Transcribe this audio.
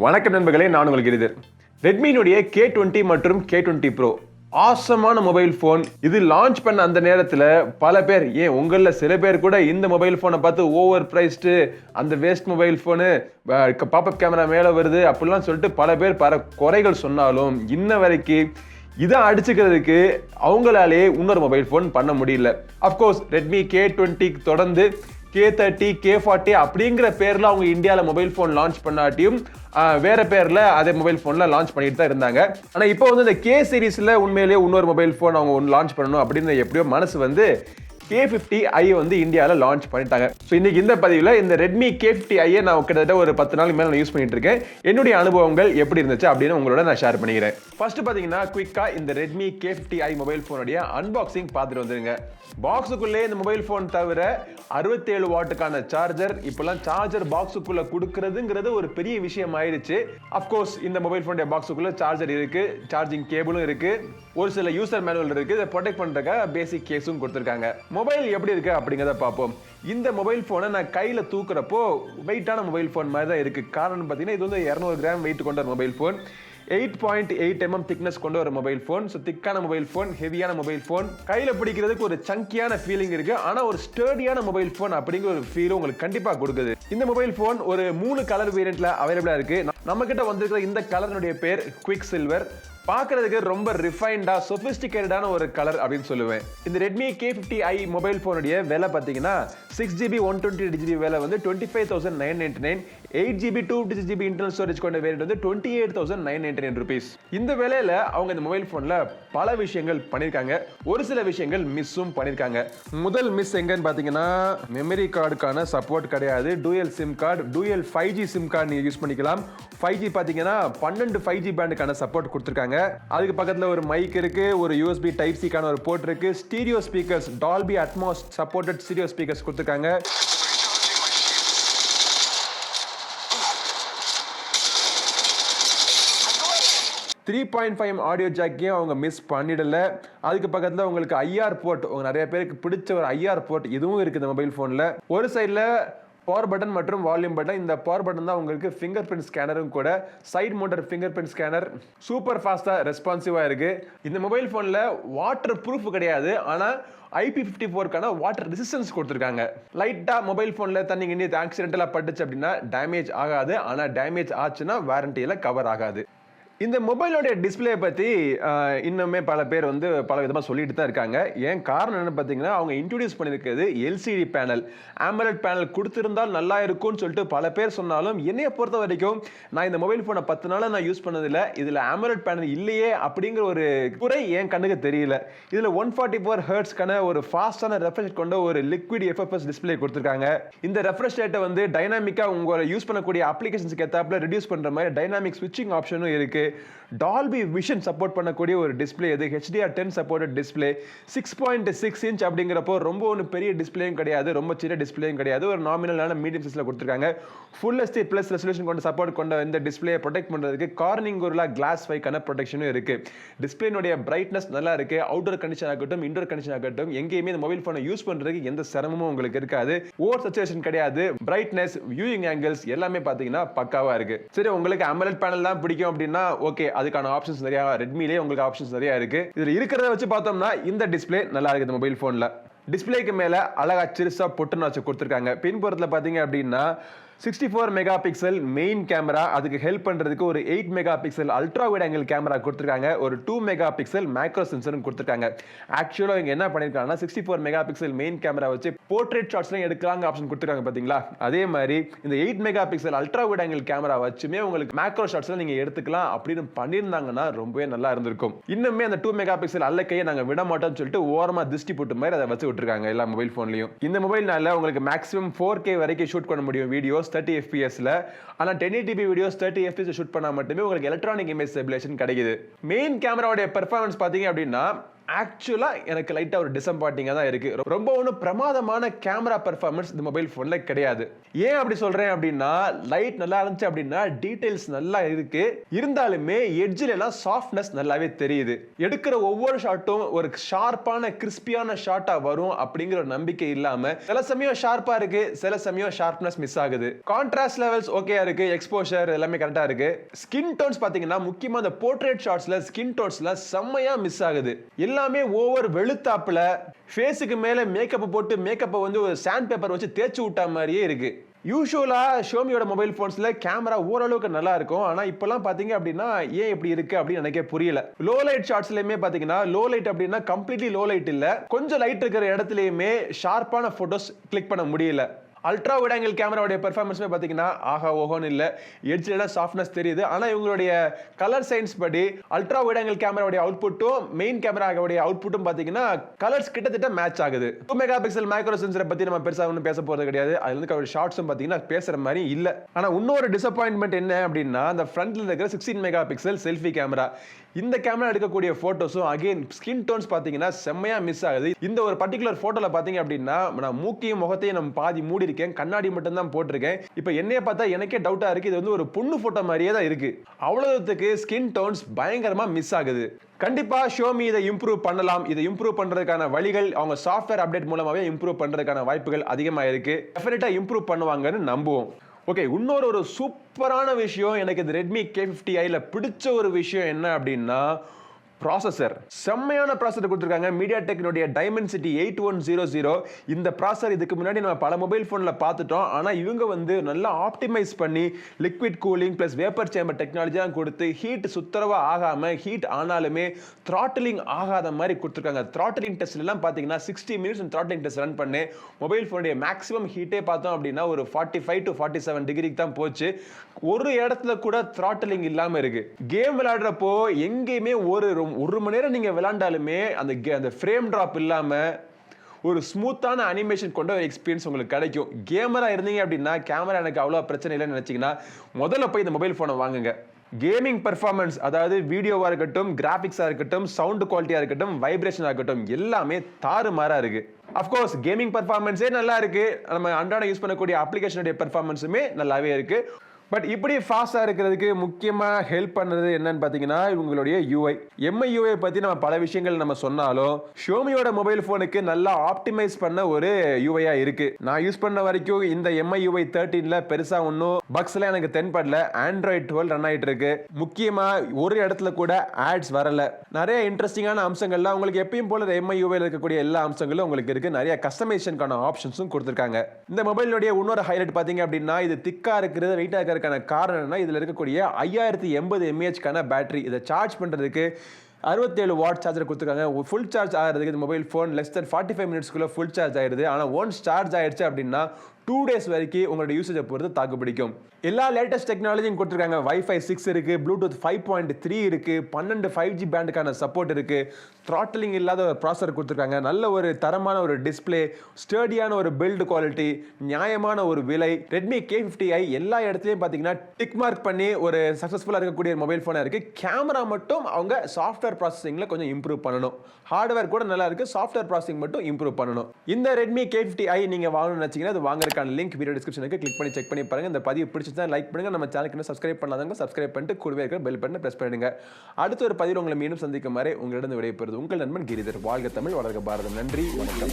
வணக்கம் நண்பர்களே, நான் உங்கள் கிரி. ரெட்மியினுடைய K20 மற்றும் K20 Pro ஆசமான மொபைல் ஃபோன். இது லான்ச் பண்ண அந்த நேரத்தில் பல பேர், ஏன் உங்களில் சில பேர் கூட இந்த மொபைல் ஃபோனை பார்த்து ஓவர் ப்ரைஸ்டு, அந்த waste mobile phone, pop-up camera மேலே வருது அப்படிலாம் சொல்லிட்டு பல பேர் பல குறைகள் சொன்னாலும் இன்ன வரைக்கும் இதை அடிச்சுக்கிறதுக்கு அவங்களாலே இன்னொரு மொபைல் ஃபோன் பண்ண முடியல. அஃப்கோர்ஸ் ரெட்மி K20 தொடர்ந்து K30, K40 அப்படிங்கிற பேரில் அவங்க இந்தியாவில் மொபைல் ஃபோன் லான்ச் பண்ணாட்டியும் வேற பேரில் அதே மொபைல் ஃபோனில் லான்ச் பண்ணிட்டு தான் இருந்தாங்க. ஆனால் இப்போ வந்து இந்த K சீரீஸில் உண்மையிலேயே இன்னொரு மொபைல் ஃபோன் அவங்க ஒன்று லான்ச் பண்ணணும் அப்படின்னு எப்படியோ மனசு வந்து K50i வந்து இந்தியாவில் லான்ச் பண்ணிட்டாங்க. ஸோ இன்னைக்கு இந்த பதிவில் இந்த ரெட்மி K50i நான் கிட்டத்தட்ட ஒரு 10 நாளுக்கு மேலே நான் யூஸ் பண்ணிட்டு இருக்கேன். என்னுடைய அனுபவங்கள் எப்படி இருந்துச்சு அப்படின்னு உங்களோட நான் ஷேர் பண்ணிக்கிறேன். ஃபர்ஸ்ட் பார்த்தீங்கன்னா குயிக்காக இந்த ரெட்மி K50i மொபைல் ஃபோனுடைய அன்பாக்சிங் பார்த்துட்டு வந்துருங்க. பாக்ஸுக்குள்ளே இந்த மொபைல் ஃபோன் தவிர 67 வாட்டுக்கான சார்ஜர், இப்பெல்லாம் சார்ஜர் பாக்ஸுக்குள்ள கொடுக்கறதுங்கிறது ஒரு பெரிய விஷயம் ஆயிடுச்சு. அஃப்கோர்ஸ் இந்த மொபைல் ஃபோனுடைய பாக்ஸுக்குள்ள சார்ஜர் இருக்கு, சார்ஜிங் கேபிளும் இருக்கு, ஒரு சில யூசர் மேனுவல் இருக்கு, இதை ப்ரொடெக்ட் பண்றதுக்காக பேசிக் கேஸும் கொடுத்துருக்காங்க. மொபைல் எப்படி இருக்கு அப்படிங்கிறத பார்ப்போம். இந்த மொபைல் ஃபோனை நான் கையில் தூக்குறப்போ வெயிட்டான மொபைல் ஃபோன் மாதிரி தான் இருக்கு. காரணம் பார்த்தீங்கன்னா இது வந்து 200 கிராம் வெயிட் கொண்ட ஒரு மொபைல் ஃபோன், 8.8 mm திக்னஸ் கொண்ட ஒரு மொபைல் ஃபோன். ஸோ திக்கான மொபைல் ஃபோன், ஹெவியான மொபைல் ஃபோன், கையில் பிடிக்கிறதுக்கு ஒரு சங்கியான ஃபீலிங் இருக்கு. ஆனால் ஒரு ஸ்டர்டியான மொபைல் ஃபோன் அப்படிங்கிற ஒரு ஃபீலும் உங்களுக்கு கண்டிப்பாக கொடுக்குது. இந்த மொபைல் ஃபோன் ஒரு 3 கலர் வேரியண்ட்ல அவைலபிளா இருக்கு. நம்ம கிட்ட வந்திருக்கிற இந்த கலருடைய பேர் குவிக் சில்வர். பார்க்கறதுக்கு ரொம்ப ரிஃபைண்டா சொபிஸ்டிகேட்டடான ஒரு கலர் அப்படின்னு சொல்லுவேன். இந்த ரெட்மி K50i மொபைல் ஃபோனுடைய விலை பார்த்தீங்கன்னா 6GB 128GB விலை வந்து 25,999, 8GB 256GB இன்டர்னல் ஸ்டோரேஜ் கொண்ட வேரியண்ட் வந்து 28,999 rupees. இந்த விலையில அவங்க இந்த மொபைல் ஃபோன்ல பல விஷயங்கள் பண்ணியிருக்காங்க, ஒரு சில விஷயங்கள் மிஸ்ஸும் பண்ணியிருக்காங்க. முதல் மிஸ் எங்கன்னு பார்த்தீங்கன்னா மெமரி கார்டுக்கான சப்போர்ட் கிடையாது. Dual sim card, dual 5G sim card நீங்க யூஸ் பண்ணிக்கலாம். 5G பார்த்தீங்கன்னா 12 5G பேண்டுக்கான சப்போர்ட் கொடுத்துருக்காங்க. அதுக்கு பக்கத்துல ஒரு மைக் இருக்கு, ஒரு USB டைப் சிக்கான ஒரு போர்ட் இருக்கு, stereo speakers, Dolby Atmos supported stereo speakers கொடுத்துருக்காங்க. ஆடியோ ஜாக்கையும் அவங்க மிஸ் பண்ணிடல. அதுக்கு பக்கத்தில் உங்களுக்கு IR போர்ட், நிறைய பேருக்கு பிடிச்ச ஒரு IR போர்ட் இதுவும் இருக்குது இந்த மொபைல் ஃபோனில். ஒரு சைடில் பவர் பட்டன் மற்றும் வால்யூம் பட்டன். இந்த பவர் பட்டன் தான் உங்களுக்கு ஃபிங்கர் பிரிண்ட் ஸ்கேனரும் கூட. Side mounted fingerprint scanner super ஃபாஸ்டா ரெஸ்பான்சிவா இருக்கு. இந்த மொபைல் ஃபோன்ல வாட்டர் ப்ரூஃப் கிடையாது, ஆனா IP54க்கான வாட்டர் ரெசிஸ்டன்ஸ் கொடுத்துருக்காங்க. லைட்டா மொபைல் ஃபோன்ல தண்ணி கிண்ணி ஆக்சிடென்டலா பட்டுச்சு அப்படின்னா டேமேஜ் ஆகாது, ஆனா டேமேஜ் ஆச்சுன்னா வாரண்டியில கவர் ஆகாது. இந்த மொபைலோட டிஸ்பிளே பற்றி இன்னுமே பல பேர் வந்து பல விதமாக சொல்லிட்டு தான் இருக்காங்க. ஏன் காரணம் என்னன்னு பார்த்தீங்கன்னா அவங்க இன்ட்ரோடியூஸ் பண்ணியிருக்கிறது LCD பேனல், AMOLED பேனல் கொடுத்துருந்தால் நல்லா இருக்கும்னு சொல்லிட்டு பல பேர் சொன்னாலும் என்னையை பொறுத்த வரைக்கும் நான் இந்த மொபைல் ஃபோனை 10 நாளாக நான் யூஸ் பண்ணதில்லை. இதில் AMOLED பேனல் இல்லையே அப்படிங்கிற ஒரு குறை என் கண்ணுக்கு தெரியல. இதில் 144 ஹெர்ட்ஸ்க்கான ஒரு ஃபாஸ்டான ரெஃப்ரெஷ் கொண்ட ஒரு லிக்விட் FFS டிஸ்பிளே கொடுத்துருக்காங்க. இந்த ரெஃப்ரெஷ் ரேட்டை வந்து டைனாமிக்காக உங்களை யூஸ் பண்ணக்கூடிய அப்ளிகேஷன்ஸ்க்கு ஏற்றாப்புல ரெடியூஸ் பண்ணுற மாதிரி டைனாமிக் ஸ்விட்சிங் ஆப்ஷனும் இருக்குது. டால்பி விஷன் சப்போர்ட் பண்ணக்கூடிய ஒரு டிஸ்பிளே இது. HDR10 supported display. 6.6 இன்ச் அப்படிங்கிறப்போ ரொம்ப ஒன்று பெரிய டிஸ்பிளேயும் கிடையாது, ரொம்ப சின்ன டிஸ்பிளேயும் கிடையாது, ஒரு நாமினலான மீடியம் சைஸ்ல கொடுத்துருக்காங்க. Full HD பிளஸ் ரெசல்யூஷன் கொண்ட சப்போர்ட் கொண்ட இந்த டிஸ்பிளே ப்ரொடெக்ட் பண்றதுக்கு கார்னிங் கோரில்லா கிளாஸ் 5க்கான ப்ரொடெக்ஷனும் இருக்கு. டிஸ்பிளேனுடைய பிரைட்னஸ் நல்லா இருக்கு. அவுட்டர் கண்டிஷன் ஆகட்டும், இன்டோர் கண்டிஷன் ஆகட்டும், எங்கேயுமே இந்த மொபைல் ஃபோனை யூஸ் பண்றதுக்கு எந்த சிரமமும் உங்களுக்கு இருக்காது. ஓவர் சேச்சுரேஷன் கிடையாது. பிரைட்னஸ், வியூயிங் ஆங்கிள்ஸ் எல்லாமே பாத்தீங்கன்னா பக்காவா இருக்கு. சரி, உங்களுக்கு AMOLED பேனல் தான் பிடிக்கும் அப்படின்னா ஓகே, அதுக்கான ஆப்ஷன்ஸ் நிறைய ரெட்மிலே உங்களுக்கு ஆப்ஷன்ஸ் நிறைய இருக்கு. இதுல இருக்கிறத வச்சு பார்த்தோம்னா இந்த டிஸ்பிளே நல்லா இருக்கு. இந்த மொபைல் போன்ல டிஸ்பிளேக்கு மேல அழகா சிறுசா பொட்டுன்னு வச்சு கொடுத்துருக்காங்க. பின்புறத்துல பாத்தீங்க அப்படின்னா 64 மெகா பிக்சல் மெயின் கேமரா, அதுக்கு ஹெல்ப் பண்றதுக்கு ஒரு 8 mega pixel ultra wide angle camera கொடுத்துருக்காங்க, ஒரு 2 மெகா பிக்சல் மேக்ரோ சென்சரும் கொடுத்துருக்காங்க. ஆக்சுவலா இங்க என்ன பண்ணிருக்காங்கன்னா 64 மெகா பிக்சல் மெயின் கேமரா வச்சு போர்ட்ரேட் ஷாட்ஸ்லாம் எடுக்கலாங்க ஆப்ஷன் கொடுத்துருக்காங்க பாத்தீங்களா. அதே மாதிரி இந்த 8 mega pixel ultra wide angle camera வச்சுமே உங்களுக்கு மேக்ரோ ஷாட்ஸ்லாம் நீங்க எடுத்துக்கலாம் அப்படின்னு பண்ணியிருந்தாங்கன்னா ரொம்பவே நல்லா இருந்திருக்கும். இன்னுமே அந்த 2 மெகா பிக்சல் அல்லக்கையை நாங்க விட மாட்டோம்னு சொல்லிட்டு ஓரமா திருஷ்டி போட்டு மாதிரி அதை வச்சு விட்டுருக்காங்க எல்லா மொபைல் போன்லயும். இந்த மொபைல்னால உங்களுக்கு மேக்ஸிமம் 4K வரைக்கும் ஷூட் பண்ண முடியும் வீடியோஸ் 30 fps-ல. ஆனா 1080p வீடியோஸ் 30 fps ஷூட் பண்ணா மட்டுமே உங்களுக்கு எலக்ட்ரானிக் இமேஜ் ஸ்டெபிலைசேஷன் கிடைக்குது. மெயின் கேமராவோட பெர்ஃபார்மன்ஸ் பாத்தீங்க அப்படின்னா ஆக்சுவலா எனக்கு லைட்டா ஒரு டிசப்பாயிண்டிங்கா தான் இருக்கு. ரொம்ப ஒன்றும் பிரமாதமான கேமரா பெர்ஃபார்மன்ஸ் இந்த மொபைல் போன்ல கிடையாது. ஏன் அப்படி சொல்றேன் அப்படின்னா, லைட் நல்லா இருந்துச்சு அப்படின்னா டீடைல்ஸ் நல்லா இருக்கு, இருந்தாலுமே எட்ஜ்ல எல்லாம் சாஃப்ட்னஸ் நல்லாவே தெரியுது. எடுக்கிற ஒவ்வொரு ஷாட்டும் ஒரு ஷார்ப்பான கிறிஸ்பியான ஷாட்டா வரும் அப்படிங்கிற ஒரு நம்பிக்கை இல்லாம சில சமயம் ஷார்ப்பா இருக்கு, சில சமயம் ஷார்ப்னஸ் மிஸ் ஆகுது. கான்ட்ராஸ்ட் லெவல்ஸ் ஓகேயா இருக்கு, எக்ஸ்போஷர் எல்லாமே கரெக்டா இருக்கு. ஸ்கின் டோன்ஸ் பாத்தீங்கன்னா முக்கியமா அந்த போர்ட்ரேட் ஷாட்ஸ்ல ஸ்கின் டோன்ஸ்ல செம்மையா மிஸ் ஆகுது. எல்லாமே ஓவர் வெளுத்தாப்புல ஃபேஸுக்கு மேல மேக்கப் போட்டு மேக்கப்பை வந்து ஒரு சாண்ட் பேப்பர் வச்சு தேய்ச்சி விட்ட மாதிரியே இருக்கு. யூசுவலா ஷோமியோட மொபைல் போன்ஸ்ல கேமரா ஓரளவுக்கு நல்லா இருக்கும். ஆனா இப்பெல்லாம் பாத்தீங்க அப்படின்னா ஏன் இப்படி இருக்கு அப்படின்னு எனக்கு புரியல. லோ லைட் ஷாட்ஸ்லயுமே பாத்தீங்கன்னா லோ லைட் அப்படின்னா கம்ப்ளீட்லி லோ லைட் இல்ல, கொஞ்சம் லைட் இருக்கிற இடத்துலயுமே ஷார்ப்பான போட்டோஸ் கிளிக் பண்ண முடியல. அல்ட்ரா வைட் ஆங்கிள் கேமராவுடைய பெர்ஃபார்மன்ஸ்மே பார்த்தீங்கன்னா ஆஹா ஓஹோன்னு இல்லை, எட்ஜ்ல சாஃப்ட்னஸ் தெரியுது. ஆனால் இவங்களுடைய கலர் சயின்ஸ் படி அல்ட்ரா வைட் ஆங்கிள் கேமராவுடைய அவுட்புட்டும் மெயின் கேமராவுடைய அவுட்புட்டும் பார்த்தீங்கன்னா கலர்ஸ் கிட்டத்தட்ட மேட்ச் ஆகுது. 2 மெகா பிக்சல் மைக்ரோ சென்சரை பற்றி நம்ம பெருசாக ஒன்றும் பேச போகிறது கிடையாது. அதுல இருந்து ஒரு ஷார்ட்ஸும் பார்த்தீங்கன்னா பேசுகிற மாதிரி இல்லை. ஆனால் இன்னொரு டிசப்பாயின்மெண்ட் என்ன அப்படின்னா, அந்த ஃப்ரண்ட்ல இருக்கிற 16 மெகா பிக்சல் செல்ஃபி கேமரா, இந்த கேமரா எடுக்கக்கூடிய போட்டோஸும் அகைன் ஸ்கின் டோன்ஸ் பார்த்தீங்கன்னா செம்மையா மிஸ் ஆகுது. இந்த ஒரு பர்டிகுலர் போட்டோல பார்த்தீங்க அப்படின்னா நான் மூக்கையும் முகத்தையும் நம்ம பாதி மூடி இருக்கேன், கண்ணாடி மட்டும் தான் போட்டிருக்கேன். இப்போ என்னைய பார்த்தா எனக்கே டவுட்டா இருக்கு, இது வந்து ஒரு பொண்ணு போட்டோ மாதிரியே தான் இருக்கு. அவ்வளவுக்கு ஸ்கின் டோன்ஸ் பயங்கரமா மிஸ் ஆகுது. கண்டிப்பா ஷோமி இதை இம்ப்ரூவ் பண்ணலாம். இதை இம்ப்ரூவ் பண்றதுக்கான வழிகள் அவங்க சாஃப்ட்வேர் அப்டேட் மூலமாவே இம்ப்ரூவ் பண்றதுக்கான வாய்ப்புகள் அதிகமா இருக்கு. டெஃபினட்டா இம்ப்ரூவ் பண்ணுவாங்கன்னு நம்புவோம். ஓகே, இன்னொரு சூப்பரான விஷயம் எனக்கு இந்த Redmi K50iல பிடிச்ச ஒரு விஷயம் என்ன அப்படின்னா ப்ராசஸர். செம்மையான ப்ராசஸர் கொடுத்துருக்காங்க. மீடியாடெக்கினுடைய டைமென்சிட்டி 8100. இந்த ப்ராசஸர் இதுக்கு முன்னாடி நம்ம பல மொபைல் ஃபோனில் பார்த்துட்டோம். ஆனால் இவங்க வந்து நல்லா ஆப்டிமைஸ் பண்ணி liquid cooling plus vapour chamber டெக்னாலஜியாக கொடுத்து ஹீட் சுத்தரவாக ஆகாமல் ஹீட் ஆனாலுமே த்ராட்டிலிங் ஆகாத மாதிரி கொடுத்துருக்காங்க. த்ராட்டிலிங் டெஸ்ட்லாம் பார்த்தீங்கன்னா 60 மினிட்ஸ் த்ராட்டிலிங் டெஸ்ட் ரன் பண்ணி மொபைல் ஃபோனுடைய மேக்ஸிமம் ஹீட்டே பார்த்தோம் அப்படின்னா ஒரு 45 to 47 டிகிரிக்கு தான் போச்சு. ஒரு இடத்துல கூட த்ராட்டிலிங் இல்லாமல் இருக்கு. கேம் விளையாடுறப்போ எங்கேயுமே ஒரு மணி நேரம் நீங்க விளையாண்டாலுமே அந்த ஃப்ரேம் டிராப் இல்லாம ஒரு ஸ்மூத்தான அனிமேஷன் கொண்ட ஒரு எக்ஸ்பீரியன்ஸ் உங்களுக்கு கிடைக்கும். கேமரா இருந்தீங்க அப்படின்னா கேமரா எனக்கு அவ்வளோ பிரச்சனை இல்லைன்னு நினைச்சீங்கன்னா முதல்ல போய் இந்த மொபைல் ஃபோனை வாங்குங்க. கேமிங் பெர்ஃபார்மன்ஸ், அதாவது வீடியோவா இருக்கட்டும், கிராபிக்ஸா இருக்கட்டும், சவுண்ட் குவாலிட்டியா இருக்கட்டும், வைப்ரேஷனா இருக்கட்டும், எல்லாமே தாறுமாறா இருக்கு. அஃப்கோர்ஸ் கேமிங் பெர்ஃபார்மன்ஸே நல்லா இருக்கு, நம்ம அன்றாட யூஸ் பண்ணக்கூடிய அப்ளிகேஷனுடைய பெர்ஃபார்மன்ஸுமே நல்லாவே இருக்கு. பட் இப்படி ஃபாஸ்டா இருக்கிறதுக்கு முக்கியமாக ஹெல்ப் பண்ணுறது என்னன்னு பார்த்தீங்கன்னா இவங்களுடைய யூஐ. MIUI பற்றி நம்ம பல விஷயங்கள் நம்ம சொன்னாலும் ஷோமியோட மொபைல் ஃபோனுக்கு நல்லா ஆப்டிமைஸ் பண்ண ஒரு யூஐயா இருக்கு. நான் யூஸ் பண்ண வரைக்கும் இந்த MIUI 13ல பெருசா ஒன்றும் பக்ஸ்லாம் எனக்கு தென்படல. Android 12 ரன் ஆகிட்டு இருக்கு. முக்கியமாக ஒரு இடத்துல கூட ஆட்ஸ் வரல. நிறைய இன்ட்ரெஸ்டிங்கான அம்சங்கள்லாம் உங்களுக்கு எப்பயும் போல MIUI இருக்கக்கூடிய எல்லா அம்சங்களும் உங்களுக்கு இருக்கு. நிறைய கஸ்டமைசேஷனுக்கான ஆப்ஷன்ஸும் கொடுத்துருக்காங்க. இந்த மொபைலுடைய இன்னொரு ஹைலைட் பார்த்தீங்க அப்படின்னா இது திக்கா இருக்கிறது, வெயிட்டா இருக்கிற காரணம் என்ன, இதுல இருக்கக்கூடிய 5080 mAh பேட்டரி. இதை சார்ஜ் பண்றதுக்கு 67 வாட் சார்ஜர் கொடுத்துருக்காங்க. ஃபுல் சார்ஜ் ஆகிறதுக்கு இந்த மொபைல் ஃபோன் லெஸ் தென் 45 மினிட்ஸ்க்குள்ள ஃபுல் சார்ஜ் ஆயிடுது. ஆனால் ஒன்ஸ் சார்ஜ் ஆயிடுச்சு அப்படின்னா 2 days வரைக்கும் உங்களோட யூசேஜை பொறுத்து தாக்கு பிடிக்கும். எல்லா லேட்டஸ்ட் டெக்னாலஜியும் கொடுத்துருக்காங்க. Wi-Fi 6 இருக்கு, Bluetooth 5.3 இருக்கு, 12 5G பேண்டுக்கான சப்போர்ட் இருக்கு, த்ராட்டிலிங் இல்லாத ஒரு ப்ராசஸர் கொடுத்துருக்காங்க, நல்ல ஒரு தரமான ஒரு டிஸ்பிளே, ஸ்டர்டியான ஒரு பில்டு குவாலிட்டி, நியாயமான ஒரு விலை. Redmi K50i எல்லா இடத்துலையும் பார்த்தீங்கன்னா டிக் மார்க் பண்ணி ஒரு சக்ஸஸ்ஃபுல்லாக இருக்கக்கூடிய மொபைல் ஃபோனாக இருக்கு. கேமரா மட்டும் அவங்க சாஃப்ட்வேர் ப்ராசஸிங்கில் கொஞ்சம் இம்ப்ரூவ் பண்ணணும். ஹார்ட்வேர் கூட நல்லா இருக்கு, சாஃப்ட்வேர் ப்ராசஸிங் மட்டும் இம்ப்ரூவ் பண்ணணும். இந்த Redmi K50i நீங்கள் வாங்கணும்னு நினச்சிங்கன்னா அது வாங்குறதுக்கான லிங்க் வீடியோ டிஸ்கிரிப்ஷனுக்கு கிளிக் பண்ணி செக் பண்ணி பாருங்க. இந்த பதிவு பிடிச்சிருந்தா லைக் பண்ணுங்க. நம்ம சேனலுக்கு சப்ஸ்கிரைப் பண்ணாதவங்க சப்ஸ்கிரைப் பண்ணிட்டு கூடவே இருக்கிற பெல் பட்டனை பிரஸ் பண்ணுங்க. அடுத்த ஒரு பதிவில் உங்களை மீண்டும் சந்திக்கும் வரை உங்களிடம் விடைபெறுவது உங்கள் நண்பன் கிரிதர். வாழ்க தமிழ், வளர்க பாரதம். நன்றி, வணக்கம்.